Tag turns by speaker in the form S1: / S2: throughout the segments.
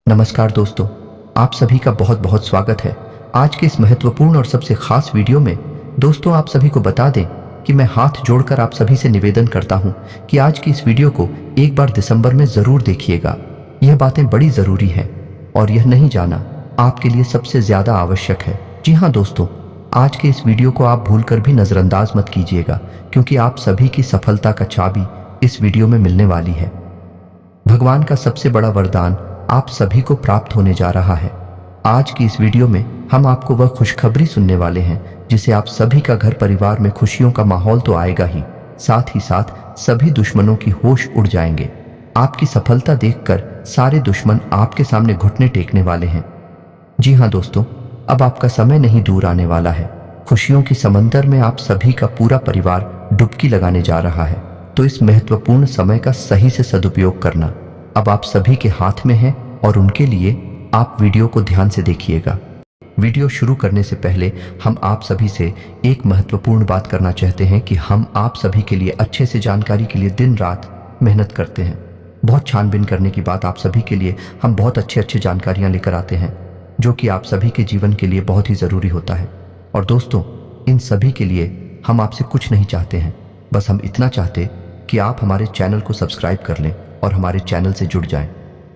S1: नमस्कार दोस्तों, आप सभी का बहुत बहुत स्वागत है। आज के इस महत्वपूर्ण और सबसे खास वीडियो में दोस्तों आप सभी को बता दें कि मैं हाथ जोड़कर आप सभी से निवेदन करता हूं कि आज की इस वीडियो को एक बार दिसंबर में ज़रूर देखिएगा। यह बातें बड़ी ज़रूरी हैं और यह नहीं जाना आपके लिए सबसे ज़्यादा आवश्यक है। जी हाँ दोस्तों, आज के इस वीडियो को आप भूलकर भी नज़रअंदाज मत कीजिएगा, क्योंकि आप सभी की सफलता का चाबी इस वीडियो में मिलने वाली है। भगवान का सबसे बड़ा वरदान आप सभी को प्राप्त होने जा रहा है। आज की इस वीडियो में हम आपको वह खुशखबरी सुनने वाले हैं जिसे आप सभी का घर परिवार में खुशियों का माहौल तो आएगा ही साथ सभी दुश्मनों की होश उड़ जाएंगे। आपकी सफलता देखकर सारे दुश्मन आपके सामने घुटने टेकने वाले हैं। जी हाँ दोस्तों, अब आपका समय नहीं दूर आने वाला है। खुशियों की समंदर में आप सभी का पूरा परिवार डुबकी लगाने जा रहा है। तो इस महत्वपूर्ण समय का सही से सदुपयोग करना अब आप सभी के हाथ में है और उनके लिए आप वीडियो को ध्यान से देखिएगा। वीडियो शुरू करने से पहले हम आप सभी से एक महत्वपूर्ण बात करना चाहते हैं कि हम आप सभी के लिए अच्छे से जानकारी के लिए दिन रात मेहनत करते हैं। बहुत छानबीन करने की बात, आप सभी के लिए हम बहुत अच्छे जानकारियां लेकर आते हैं जो कि आप सभी के जीवन के लिए बहुत ही ज़रूरी होता है। और दोस्तों, इन सभी के लिए हम आपसे कुछ नहीं चाहते हैं, बस हम इतना चाहते कि आप हमारे चैनल को सब्सक्राइब कर लें और हमारे चैनल से जुड़ जाएं,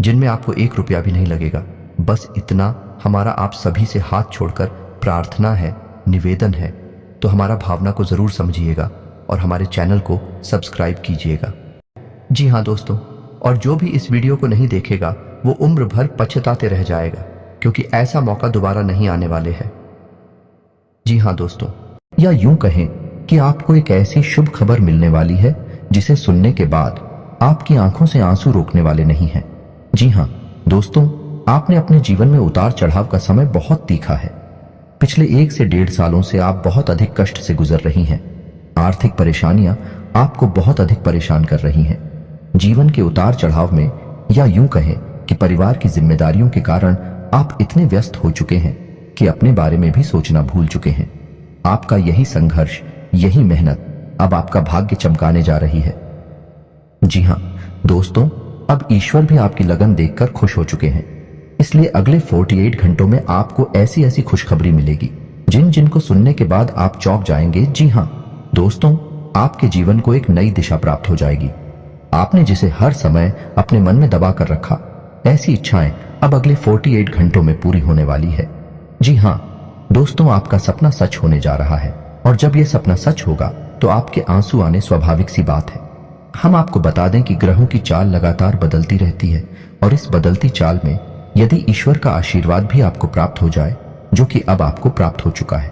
S1: जिनमें आपको 1 रुपया भी नहीं लगेगा। बस इतना हमारा आप सभी से हाथ छोड़कर प्रार्थना है, निवेदन है। तो हमारा भावना को ज़रूर समझिएगा और हमारे चैनल को सब्सक्राइब कीजिएगा। जी हाँ दोस्तों, और जो भी इस वीडियो को नहीं देखेगा वो उम्र भर पछताते रह जाएगा, क्योंकि ऐसा मौका दोबारा नहीं आने वाले है। जी हाँ दोस्तों,
S2: या यूं कहें कि आपको एक ऐसी शुभ खबर मिलने वाली है जिसे सुनने के बाद आपकी आंखों से आंसू रोकने वाले नहीं हैं। जी हाँ दोस्तों, आपने अपने जीवन में उतार चढ़ाव का समय बहुत तीखा है। पिछले 1 से 1.5 सालों से आप बहुत अधिक कष्ट से गुजर रही हैं। आर्थिक परेशानियां आपको बहुत अधिक परेशान कर रही हैं। जीवन के उतार चढ़ाव में, या यूं कहें कि परिवार की जिम्मेदारियों के कारण आप इतने व्यस्त हो चुके हैं कि अपने बारे में भी सोचना भूल चुके हैं। आपका यही संघर्ष, यही मेहनत अब आपका भाग्य चमकाने जा रही है। जी हाँ दोस्तों, अब ईश्वर भी आपकी लगन देखकर खुश हो चुके हैं। इसलिए अगले 48 घंटों में आपको ऐसी ऐसी खुशखबरी मिलेगी जिन को सुनने के बाद आप चौंक जाएंगे। जी हाँ दोस्तों, आपके जीवन को एक नई दिशा प्राप्त हो जाएगी। आपने जिसे हर समय अपने मन में दबा कर रखा, ऐसी इच्छाएं अब अगले 48 घंटों में पूरी होने वाली है। जी हाँ दोस्तों, आपका सपना सच होने जा रहा है और जब यह सपना सच होगा तो आपके आंसू आने स्वाभाविक सी बात है। हम आपको बता दें कि ग्रहों की चाल लगातार बदलती रहती है और इस बदलती चाल में यदि ईश्वर का आशीर्वाद भी आपको प्राप्त हो जाए, जो कि अब आपको प्राप्त हो चुका है,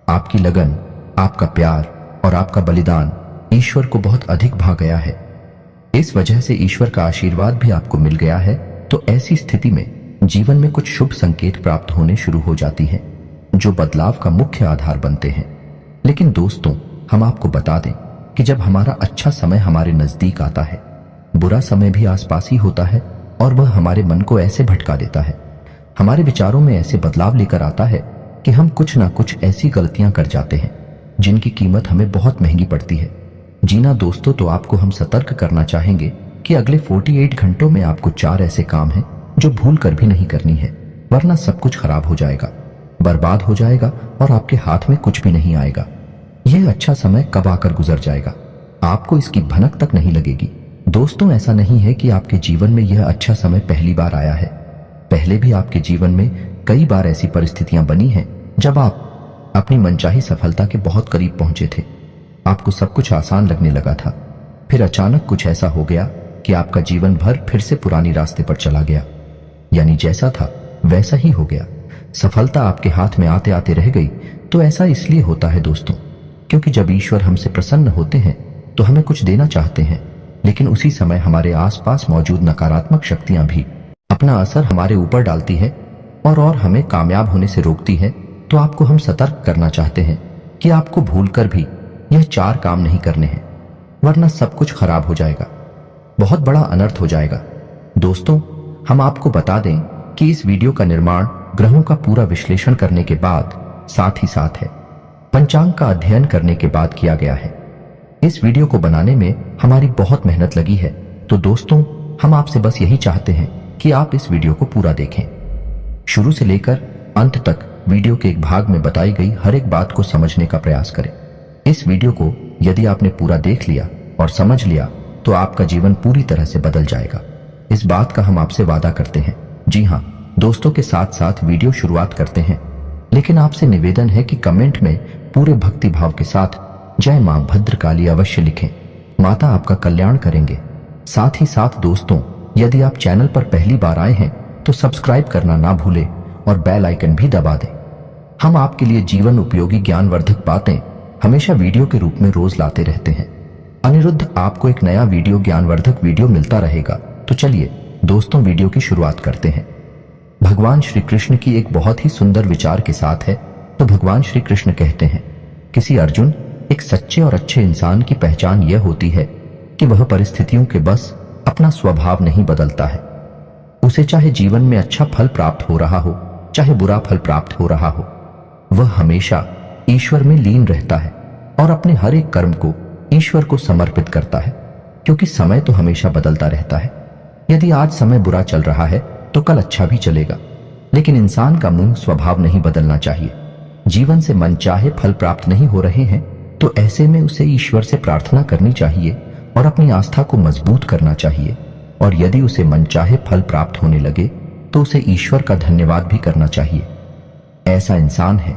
S2: आपकी लगन, आपका प्यार और आपका बलिदान ईश्वर को बहुत अधिक भा गया है। इस वजह से ईश्वर का आशीर्वाद भी आपको मिल गया है। तो ऐसी स्थिति में जीवन में कुछ शुभ संकेत प्राप्त होने शुरू हो जाती हैं, जो बदलाव का मुख्य आधार बनते हैं। लेकिन दोस्तों, हम आपको बता दें कि जब हमारा अच्छा समय हमारे नजदीक आता है, बुरा समय भी आसपास ही होता है और वह हमारे मन को ऐसे भटका देता है, हमारे विचारों में ऐसे बदलाव लेकर आता है कि हम कुछ ना कुछ ऐसी गलतियां कर जाते हैं जिनकी कीमत हमें बहुत महंगी पड़ती है। जीना दोस्तों, तो आपको हम सतर्क करना चाहेंगे कि अगले 48 घंटों में आपको 4 ऐसे काम हैं जो भूल कर भी नहीं करनी है, वरना सब कुछ खराब हो जाएगा, बर्बाद हो जाएगा और आपके हाथ में कुछ भी नहीं आएगा। यह अच्छा समय कब आकर गुजर जाएगा, आपको इसकी भनक तक नहीं लगेगी। दोस्तों, ऐसा नहीं है कि आपके जीवन में यह अच्छा समय पहली बार आया है। पहले भी आपके जीवन में कई बार ऐसी परिस्थितियां बनी हैं जब आप अपनी मनचाही सफलता के बहुत करीब पहुंचे थे। आपको सब कुछ आसान लगने लगा था, फिर अचानक कुछ ऐसा हो गया कि आपका जीवन भर फिर से पुरानी रास्ते पर चला गया, यानी जैसा था वैसा ही हो गया। सफलता आपके हाथ में आते आते रह गई। तो ऐसा इसलिए होता है दोस्तों, क्योंकि जब ईश्वर हमसे प्रसन्न होते हैं तो हमें कुछ देना चाहते हैं, लेकिन उसी समय हमारे आसपास मौजूद नकारात्मक शक्तियां भी अपना असर हमारे ऊपर डालती है और हमें कामयाब होने से रोकती है। तो आपको हम सतर्क करना चाहते हैं कि आपको भूलकर भी यह 4 काम नहीं करने हैं, वरना सब कुछ खराब हो जाएगा, बहुत बड़ा अनर्थ हो जाएगा। दोस्तों, हम आपको बता दें कि इस वीडियो का निर्माण ग्रहों का पूरा विश्लेषण करने के बाद, साथ ही साथ है पंचांग का अध्ययन करने के बाद किया गया है। इस वीडियो को बनाने में हमारी बहुत मेहनत लगी है। तो दोस्तों, हम आपसे बस यही चाहते हैं कि आप इस वीडियो को पूरा देखें। शुरू से लेकर अंत तक वीडियो के एक भाग में बताई गई हर एक बात को समझने का प्रयास करें। इस वीडियो को यदि आपने पूरा देख लिया और समझ लिया तो आपका जीवन पूरी तरह से बदल जाएगा। इस बात का हम आपसे वादा करते हैं। जी हाँ दोस्तों, के साथ साथ वीडियो शुरुआत करते हैं, लेकिन आपसे निवेदन है कि कमेंट में पूरे भक्ति भाव के साथ जय मां भद्रकाली अवश्य लिखें। माता आपका कल्याण करेंगे। साथ ही साथ दोस्तों, यदि आप चैनल पर पहली बार आए हैं तो सब्सक्राइब करना ना भूलें और बेल आइकन भी दबा दें। हम आपके लिए जीवन उपयोगी ज्ञानवर्धक बातें हमेशा वीडियो के रूप में रोज लाते रहते हैं। अनिरुद्ध आपको एक नया वीडियो ज्ञानवर्धक वीडियो मिलता रहेगा। तो चलिए दोस्तों वीडियो की शुरुआत करते हैं। भगवान श्री कृष्ण की एक बहुत ही सुंदर विचार के साथ है। तो भगवान श्री कृष्ण कहते हैं, किसी अर्जुन, एक सच्चे और अच्छे इंसान की पहचान यह होती है कि वह परिस्थितियों के बस अपना स्वभाव नहीं बदलता है। उसे चाहे जीवन में अच्छा फल प्राप्त हो रहा हो चाहे बुरा फल प्राप्त हो रहा हो, वह हमेशा ईश्वर में लीन रहता है और अपने हर एक कर्म को ईश्वर को समर्पित करता है, क्योंकि समय तो हमेशा बदलता रहता है। यदि आज समय बुरा चल रहा है तो कल अच्छा भी चलेगा, लेकिन इंसान का मूल स्वभाव नहीं बदलना चाहिए। जीवन से मनचाहे फल प्राप्त नहीं हो रहे हैं तो ऐसे में उसे ईश्वर से प्रार्थना करनी चाहिए और अपनी आस्था को मजबूत करना चाहिए, और यदि उसे मनचाहे फल प्राप्त होने लगे तो उसे ईश्वर का धन्यवाद भी करना चाहिए। ऐसा इंसान है,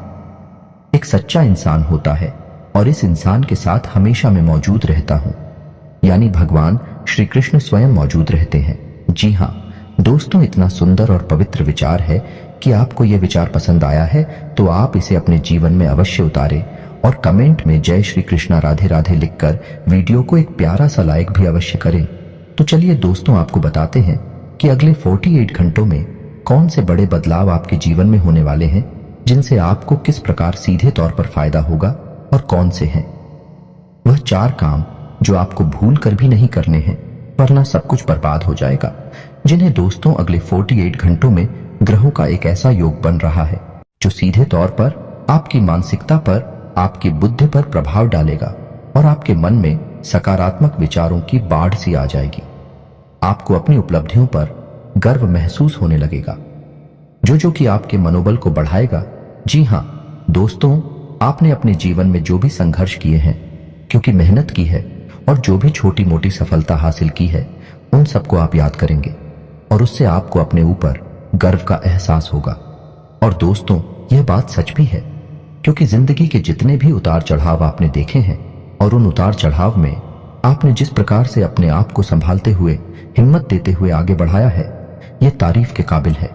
S2: एक सच्चा इंसान होता है और इस इंसान के साथ हमेशा मैं मौजूद रहता हूं, यानी भगवान श्री कृष्ण स्वयं मौजूद रहते हैं। जी हाँ दोस्तों, इतना सुंदर और पवित्र विचार है कि आपको यह विचार पसंद आया है तो आप इसे अपने जीवन में अवश्य उतारें और कमेंट में जय श्री कृष्णा राधे राधे लिखकर वीडियो को एक प्यारा सा लाइक भी अवश्य करें। तो चलिए दोस्तों, आपको बताते हैं कि अगले 48 घंटों में कौन से बड़े बदलाव आपके जीवन में होने वाले हैं, जिनसे आपको किस प्रकार सीधे तौर पर फायदा होगा और कौन से हैं। वह 4 काम जो आपको भूल कर भी नहीं करने हैं, वरना सब कुछ बर्बाद हो जाएगा, जिन्हें दोस्तों अगले 48 घंटों में ग्रहों का एक ऐसा योग बन रहा है जो सीधे तौर पर आपकी मानसिकता पर, आपकी बुद्धि पर प्रभाव डालेगा और आपके मन में सकारात्मक विचारों की बाढ़ सी आ जाएगी। आपको अपनी उपलब्धियों पर गर्व महसूस होने लगेगा, जो कि आपके मनोबल को बढ़ाएगा। जी हाँ दोस्तों, आपने अपने जीवन में जो भी संघर्ष किए हैं, क्योंकि मेहनत की है, और जो भी छोटी मोटी सफलता हासिल की है, उन सबको आप याद करेंगे और उससे आपको अपने ऊपर गर्व का एहसास होगा। और दोस्तों, यह बात सच भी है, क्योंकि जिंदगी के जितने भी उतार चढ़ाव आपने देखे हैं और उन उतार चढ़ाव में आपने जिस प्रकार से अपने आप को संभालते हुए, हिम्मत देते हुए आगे बढ़ाया है, यह तारीफ के काबिल है।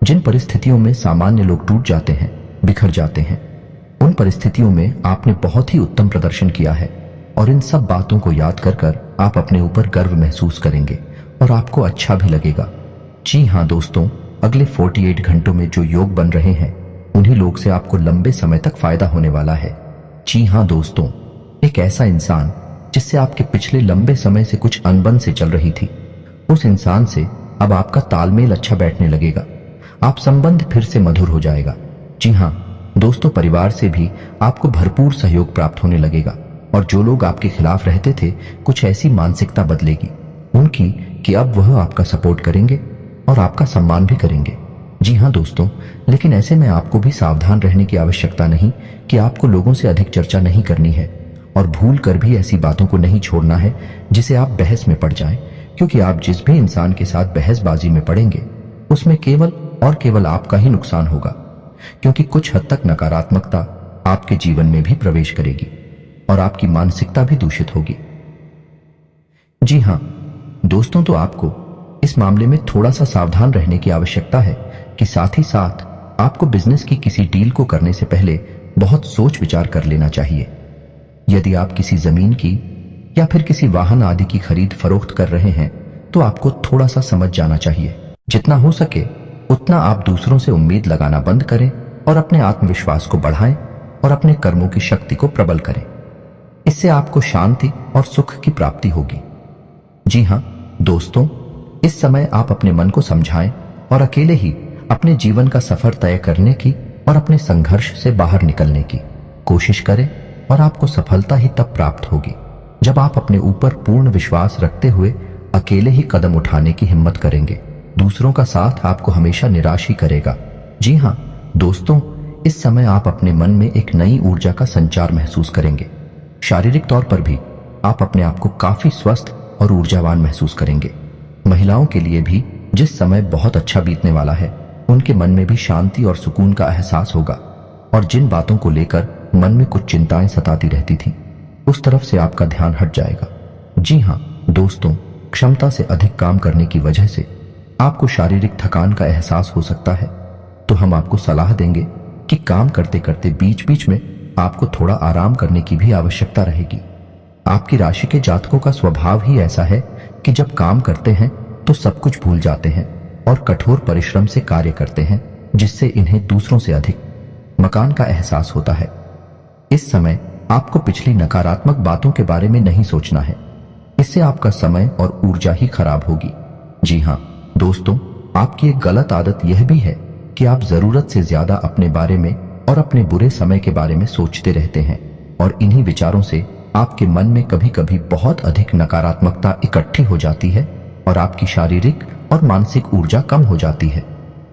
S2: जिन परिस्थितियों में सामान्य लोग टूट जाते हैं, बिखर जाते हैं, उन परिस्थितियों में आपने बहुत ही उत्तम प्रदर्शन किया है, और इन सब बातों को याद कर आप अपने ऊपर गर्व महसूस करेंगे और आपको अच्छा भी लगेगा। जी हाँ दोस्तों, अगले 48 घंटों में जो योग बन रहे हैं, उन्हीं लोग से आपको लंबे समय तक फायदा होने वाला है। जी हाँ दोस्तों, एक ऐसा इंसान जिससे आपके पिछले लंबे समय से कुछ अनबन से चल रही थी, उस इंसान से अब आपका तालमेल अच्छा बैठने लगेगा। आप संबंध फिर से मधुर हो जाएगा। जी हाँ दोस्तों, परिवार से भी आपको भरपूर सहयोग प्राप्त होने लगेगा, और जो लोग आपके खिलाफ रहते थे, कुछ ऐसी मानसिकता बदलेगी उनकी कि अब वह आपका सपोर्ट करेंगे और आपका सम्मान भी करेंगे। जी हाँ दोस्तों, लेकिन ऐसे में आपको भी सावधान रहने की आवश्यकता नहीं कि आपको लोगों से अधिक चर्चा नहीं करनी है, और भूल कर भी ऐसी बातों को नहीं छोड़ना है जिसे आप बहस में पड़ जाएं, क्योंकि आप जिस भी इंसान के साथ बहसबाजी में पड़ेंगे उसमें केवल और केवल आपका ही नुकसान होगा, क्योंकि कुछ हद तक नकारात्मकता आपके जीवन में भी प्रवेश करेगी और आपकी मानसिकता भी दूषित होगी। जी हाँ दोस्तों, तो आपको इस मामले में थोड़ा सा सावधान रहने की आवश्यकता है कि साथ ही साथ आपको बिजनेस की किसी डील को करने से पहले बहुत सोच विचार कर लेना चाहिए। यदि आप किसी जमीन की या फिर किसी वाहन आदि की खरीद फरोख्त कर रहे हैं तो आपको थोड़ा सा समझ जाना चाहिए। जितना हो सके उतना आप दूसरों से उम्मीद लगाना बंद करें और अपने आत्मविश्वास को बढ़ाएं और अपने कर्मों की शक्ति को प्रबल करें। इससे आपको शांति और सुख की प्राप्ति होगी। जी हाँ दोस्तों, इस समय आप अपने मन को समझाएं और अकेले ही अपने जीवन का सफर तय करने की और अपने संघर्ष से बाहर निकलने की कोशिश करें, और आपको सफलता ही तब प्राप्त होगी जब आप अपने ऊपर पूर्ण विश्वास रखते हुए अकेले ही कदम उठाने की हिम्मत करेंगे। दूसरों का साथ आपको हमेशा निराश ही करेगा। जी हाँ दोस्तों, इस समय आप अपने मन में एक नई ऊर्जा का संचार महसूस करेंगे। शारीरिक तौर पर भी आप अपने आप को काफी स्वस्थ और ऊर्जावान महसूस करेंगे। महिलाओं के लिए भी जिस समय बहुत अच्छा बीतने वाला है, उनके मन में भी शांति और सुकून का एहसास होगा और जिन बातों को लेकर मन में कुछ चिंताएं सताती रहती थीं, उस तरफ से आपका ध्यान हट जाएगा। जी हाँ दोस्तों, क्षमता से अधिक काम करने की वजह से आपको शारीरिक थकान का एहसास हो सकता है, तो हम आपको सलाह देंगे कि काम करते करते बीच बीच में आपको थोड़ा आराम करने की भी आवश्यकता रहेगी। आपकी राशि के जातकों का स्वभाव ही ऐसा है कि जब काम करते हैं तो सब कुछ भूल जाते हैं और कठोर परिश्रम से कार्य करते हैं, जिससे इन्हें दूसरों से अधिक मकान का एहसास होता है। इस समय आपको पिछली नकारात्मक बातों के बारे में नहीं सोचना है, इससे आपका समय और ऊर्जा ही खराब होगी। जी हाँ दोस्तों, आपकी एक गलत आदत यह भी है कि आप जरूरत से ज्यादा अपने बारे में और अपने बुरे समय के बारे में सोचते रहते हैं और इन्हीं विचारों से आपके मन में कभी कभी बहुत अधिक नकारात्मकता इकट्ठी हो जाती है और आपकी शारीरिक और मानसिक ऊर्जा कम हो जाती है।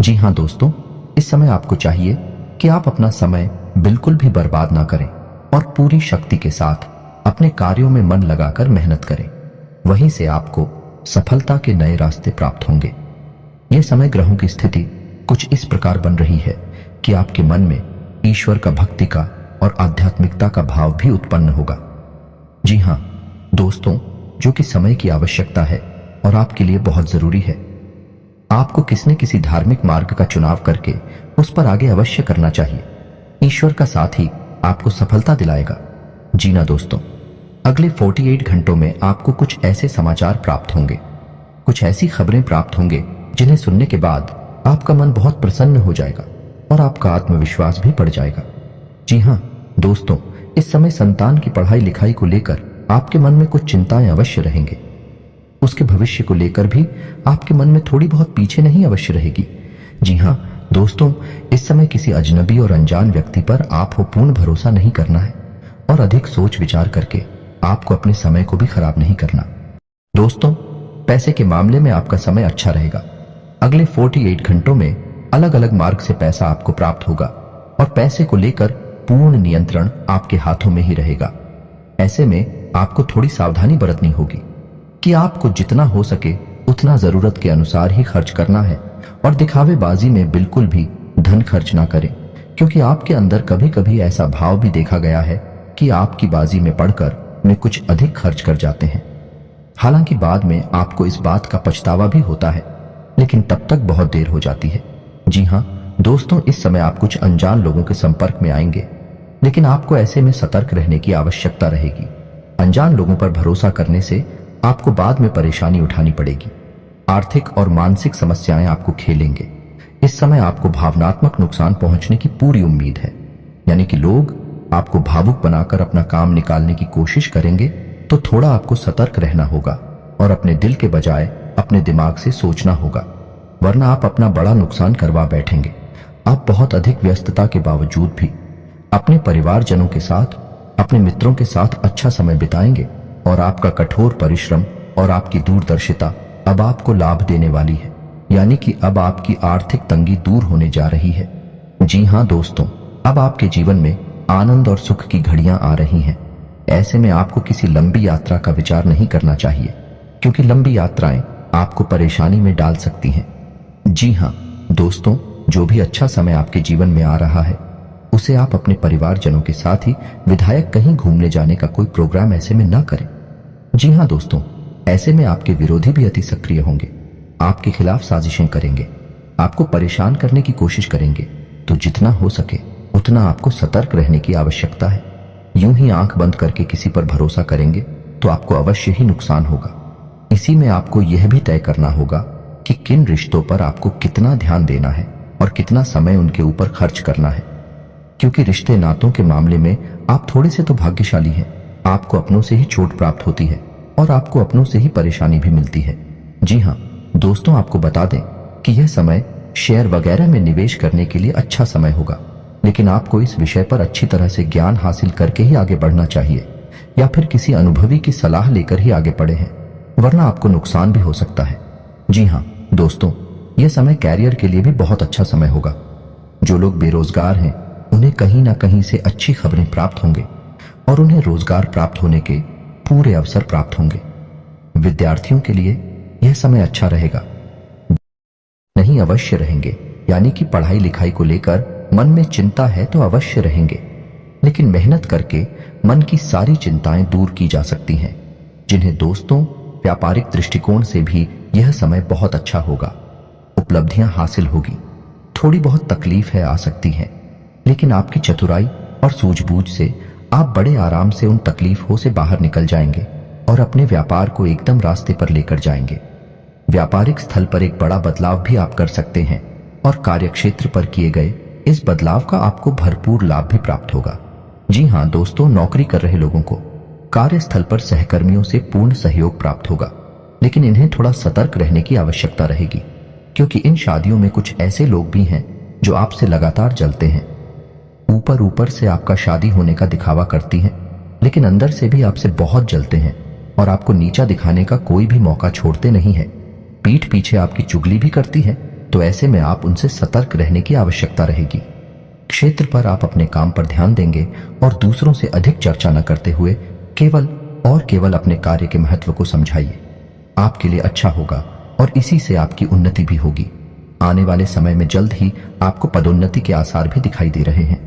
S2: जी हाँ दोस्तों, इस समय आपको चाहिए कि आप अपना समय बिल्कुल भी बर्बाद ना करें और पूरी शक्ति के साथ अपने कार्यों में मन लगाकर मेहनत करें। वहीं से आपको सफलता के नए रास्ते प्राप्त होंगे। यह समय ग्रहों की स्थिति कुछ इस प्रकार बन रही है कि आपके मन में ईश्वर का भक्ति का और आध्यात्मिकता का भाव भी उत्पन्न होगा। जी हाँ दोस्तों, जो कि समय की आवश्यकता है और आपके लिए बहुत जरूरी है। आपको किसी न किसी धार्मिक मार्ग का चुनाव करके उस पर आगे अवश्य करना चाहिए। ईश्वर का साथ ही आपको सफलता दिलाएगा। जी ना दोस्तों, अगले 48 घंटों में आपको कुछ ऐसे समाचार प्राप्त होंगे, कुछ ऐसी खबरें प्राप्त होंगे जिन्हें सुनने के बाद आपका मन बहुत प्रसन्न हो जाएगा और आपका आत्मविश्वास भी बढ़ जाएगा। जी हाँ दोस्तों, इस समय संतान की पढ़ाई लिखाई को लेकर आपके मन में कुछ चिंताएं अवश्य रहेंगे। उसके भविष्य को लेकर भी आपके मन में थोड़ी बहुत पीछे नहीं अवश्य रहेगी। जी हाँ दोस्तों, इस समय किसी अजनबी और अनजान व्यक्ति पर आपको पूर्ण भरोसा नहीं करना है और अधिक सोच विचार करके आपको अपने समय को भी खराब नहीं करना। दोस्तों, पैसे के मामले में आपका समय अच्छा रहेगा। अगले 48 घंटों में अलग अलग मार्ग से पैसा आपको प्राप्त होगा और पैसे को लेकर पूर्ण नियंत्रण आपके हाथों में ही रहेगा। ऐसे में आपको थोड़ी सावधानी बरतनी होगी कि आपको जितना हो सके उतना जरूरत के अनुसार ही खर्च करना है और दिखावेबाजी में बिल्कुल भी धन खर्च ना करें, क्योंकि आपके अंदर कभी कभी ऐसा भाव भी देखा गया है कि आपकी बाजी में पड़कर में कुछ अधिक खर्च कर जाते हैं। हालांकि बाद में आपको इस बात का पछतावा भी होता है, लेकिन तब तक बहुत देर हो जाती है। जी हाँ दोस्तों, इस समय आप कुछ अनजान लोगों के संपर्क में आएंगे, लेकिन आपको ऐसे में सतर्क रहने की आवश्यकता रहेगी। अनजान लोगों पर भरोसा करने से आपको बाद में परेशानी उठानी पड़ेगी। आर्थिक और मानसिक समस्याएं आपको खेलेंगे। इस समय आपको भावनात्मक नुकसान पहुंचने की पूरी उम्मीद है, यानी कि लोग आपको भावुक बनाकर अपना काम निकालने की कोशिश करेंगे, तो थोड़ा आपको सतर्क रहना होगा और अपने दिल के बजाय अपने दिमाग से सोचना होगा, वरना आप अपना बड़ा नुकसान करवा बैठेंगे। आप बहुत अधिक व्यस्तता के बावजूद भी अपने परिवारजनों के साथ, अपने मित्रों के साथ अच्छा समय बिताएंगे और आपका कठोर परिश्रम और आपकी दूरदर्शिता अब आपको लाभ देने वाली है, यानी कि अब आपकी आर्थिक तंगी दूर होने जा रही है। जी हाँ दोस्तों, अब आपके जीवन में आनंद और सुख की घड़ियां आ रही हैं। ऐसे में आपको किसी लंबी यात्रा का विचार नहीं करना चाहिए, क्योंकि लंबी यात्राएं आपको परेशानी में डाल सकती हैं। जी हाँ दोस्तों, जो भी अच्छा समय आपके जीवन में आ रहा है, उसे आप अपने परिवारजनों के साथ ही विधायक कहीं घूमने जाने का कोई प्रोग्राम ऐसे में ना करें। जी हाँ दोस्तों, ऐसे में आपके विरोधी भी अति सक्रिय होंगे, आपके खिलाफ साजिशें करेंगे, आपको परेशान करने की कोशिश करेंगे। तो जितना हो सके उतना आपको सतर्क रहने की आवश्यकता है। यूं ही आंख बंद करके किसी पर भरोसा करेंगे तो आपको अवश्य ही नुकसान होगा। इसी में आपको यह भी तय करना होगा कि किन रिश्तों पर आपको कितना ध्यान देना है और कितना समय उनके ऊपर खर्च करना है, क्योंकि रिश्ते नातों के मामले में आप थोड़े से तो भाग्यशाली हैं। आपको अपनों से ही चोट प्राप्त होती है और आपको अपनों से ही परेशानी भी मिलती है। जी हाँ दोस्तों, आपको बता दें कि यह समय शेयर वगैरह में निवेश करने के लिए अच्छा समय होगा, लेकिन आपको इस विषय पर अच्छी तरह से ज्ञान हासिल करके ही आगे बढ़ना चाहिए, या फिर किसी अनुभवी की सलाह लेकर ही आगे बढ़े हैं, वरना आपको नुकसान भी हो सकता है। जी हाँ दोस्तों, यह समय कैरियर के लिए भी बहुत अच्छा समय होगा। जो लोग बेरोजगार हैं उन्हें कहीं ना कहीं से अच्छी खबरें प्राप्त होंगे और उन्हें रोजगार प्राप्त होने के पूरे अवसर प्राप्त होंगे। विद्यार्थियों के लिए यह समय अच्छा रहेगा। नहीं अवश्य रहेंगे, यानी कि पढ़ाई लिखाई को लेकर मन में चिंता है तो अवश्य रहेंगे, लेकिन मेहनत करके मन की सारी चिंताएं दूर की जा सकती हैं। जिन्हें दोस्तों व्यापारिक दृष्टिकोण से भी यह समय बहुत अच्छा होगा। उपलब्धियां हासिल होगी। थोड़ी बहुत तकलीफें आ सकती हैं, लेकिन आपकी चतुराई और सूझबूझ से आप बड़े आराम से उन तकलीफों से बाहर निकल जाएंगे और अपने व्यापार को एकदम रास्ते पर लेकर जाएंगे। व्यापारिक स्थल पर एक बड़ा बदलाव भी आप कर सकते हैं और कार्यक्षेत्र पर किए गए इस बदलाव का आपको भरपूर लाभ भी प्राप्त होगा। जी हां दोस्तों, नौकरी कर रहे लोगों को कार्यस्थल पर सहकर्मियों से पूर्ण सहयोग प्राप्त होगा, लेकिन इन्हें थोड़ा सतर्क रहने की आवश्यकता रहेगी, क्योंकि इन शादियों में कुछ ऐसे लोग भी हैं जो आपसे लगातार जलते हैं। ऊपर ऊपर से आपका शादी होने का दिखावा करती हैं, लेकिन अंदर से भी आपसे बहुत जलते हैं और आपको नीचा दिखाने का कोई भी मौका छोड़ते नहीं है। पीठ पीछे आपकी चुगली भी करती है, तो ऐसे में आप उनसे सतर्क रहने की आवश्यकता रहेगी। क्षेत्र पर आप अपने काम पर ध्यान देंगे और दूसरों से अधिक चर्चा न करते हुए केवल अपने कार्य के महत्व को समझाइए। आपके लिए अच्छा होगा और इसी से आपकी उन्नति भी होगी। आने वाले समय में जल्द ही आपको पदोन्नति के आसार भी दिखाई दे रहे हैं।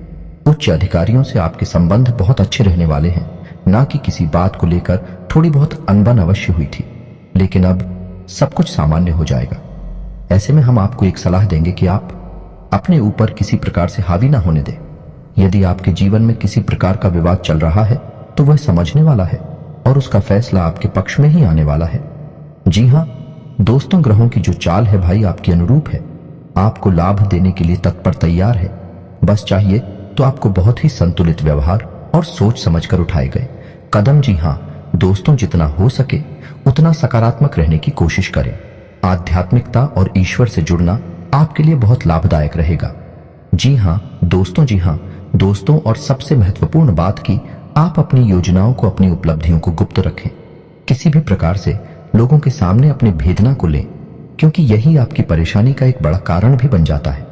S2: उच्च अधिकारियों से आपके संबंध बहुत अच्छे रहने वाले हैं। ना कि किसी बात को लेकर थोड़ी बहुत अनबन अवश्य हुई थी, लेकिन अब सब कुछ सामान्य हो जाएगा। ऐसे में हम आपको एक सलाह देंगे कि आप अपने ऊपर किसी प्रकार से हावी ना होने दें। यदि आपके जीवन में किसी प्रकार का विवाद चल रहा है तो वह समझने वाला है और उसका फैसला आपके पक्ष में ही आने वाला है। जी हां दोस्तों, ग्रहों की जो चाल है भाई आपके अनुरूप है। आपको लाभ देने के लिए तत्पर तैयार है। बस चाहिए तो आपको बहुत ही संतुलित व्यवहार और सोच समझकर उठाए गए कदम। जी हां दोस्तों, जितना हो सके उतना सकारात्मक रहने की कोशिश करें। आध्यात्मिकता और ईश्वर से जुड़ना आपके लिए बहुत लाभदायक रहेगा। जी हां दोस्तों, और सबसे महत्वपूर्ण बात की आप अपनी योजनाओं को, अपनी उपलब्धियों को गुप्त रखें। किसी भी प्रकार से लोगों के सामने अपने भेदना को लें, क्योंकि यही आपकी परेशानी का एक बड़ा कारण भी बन जाता है।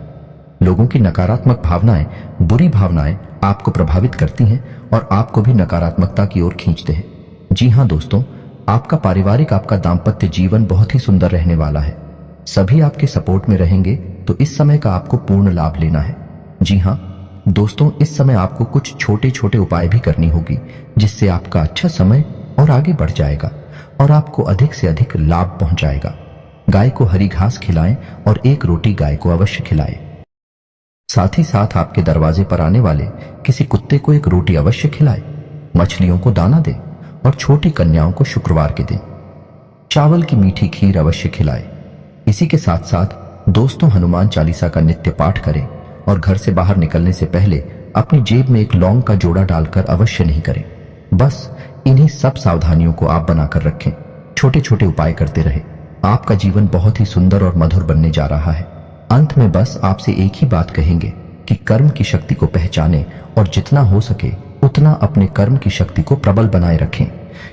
S2: लोगों की नकारात्मक भावनाएं, बुरी भावनाएं आपको प्रभावित करती हैं और आपको भी नकारात्मकता की ओर खींचते हैं। जी हां दोस्तों, आपका पारिवारिक, आपका दाम्पत्य जीवन बहुत ही सुंदर रहने वाला है। सभी आपके सपोर्ट में रहेंगे, तो इस समय का आपको पूर्ण लाभ लेना है। जी हां दोस्तों, इस समय आपको कुछ छोटे छोटे उपाय भी करनी होगी, जिससे आपका अच्छा समय और आगे बढ़ जाएगा और आपको अधिक से अधिक लाभ पहुंचाएगा। गाय को हरी घास खिलाएं और एक रोटी गाय को अवश्य खिलाएं। साथ ही साथ आपके दरवाजे पर आने वाले किसी कुत्ते को एक रोटी अवश्य खिलाएं। मछलियों को दाना दें और छोटी कन्याओं को शुक्रवार के दिन चावल की मीठी खीर अवश्य खिलाएं। इसी के साथ साथ दोस्तों, हनुमान चालीसा का नित्य पाठ करें और घर से बाहर निकलने से पहले अपनी जेब में एक लौंग का जोड़ा डालकर अवश्य नहीं करें। बस इन्हीं सब सावधानियों को आप बनाकर रखें। छोटे छोटे उपाय करते रहे। आपका जीवन बहुत ही सुंदर और मधुर बनने जा रहा है। अंत में बस आपसे एक ही बात कहेंगे कि कर्म की शक्ति को पहचानें और जितना हो सके उतना अपने कर्म की शक्ति को प्रबल बनाए रखें,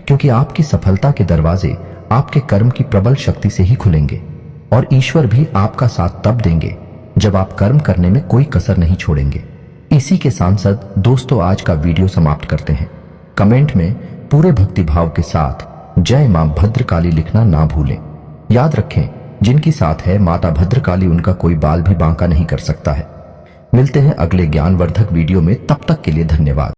S2: क्योंकि आपकी सफलता के दरवाजे आपके कर्म की प्रबल शक्ति से ही खुलेंगे और ईश्वर भी आपका साथ तब देंगे जब आप कर्म करने में कोई कसर नहीं छोड़ेंगे। इसी के सांसद दोस्तों, आज का वीडियो समाप्त करते हैं। कमेंट में पूरे भक्तिभाव के साथ जय मां भद्रकाली लिखना ना भूलें। याद रखें, जिनकी साथ है माता भद्रकाली, उनका कोई बाल भी बांका नहीं कर सकता है। मिलते हैं अगले ज्ञानवर्धक वीडियो में, तब तक के लिए धन्यवाद।